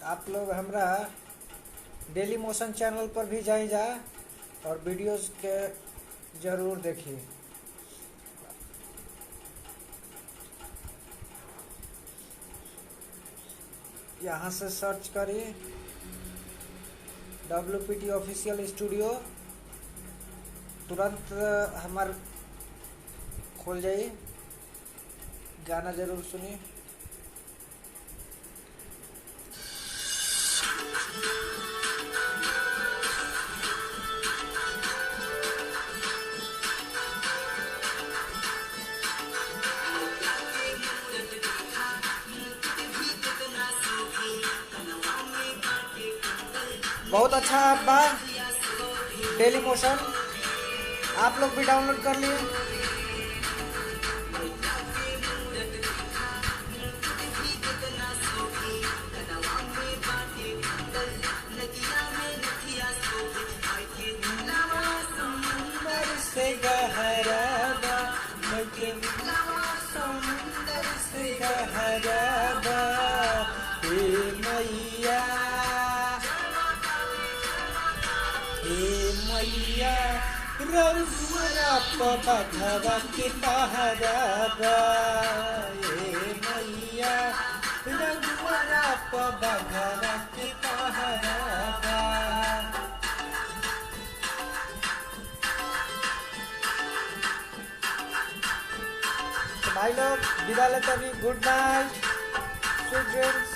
आप लोग हमरा डेली मोशन चैनल पर भी जाई जा और वीडियोस के जरूर देखिए। यहाँ से सर्च करिए WPT ऑफिशियल स्टूडियो, तुरंत हमार खोल जाइए, गाना जरूर सुनिए। बहुत अच्छा ऐप बा डेली मोशन, आप लोग भी डाउनलोड कर लिए। से गहरा बा, समुंदर से गहरा बा, हे मैया रउआ पधवा के पहरा बा, हे मैया रउआ पधवा के पहरा बा। भाई लोग विदा लेते, गुड नाइट, स्वीट ड्रीम्स।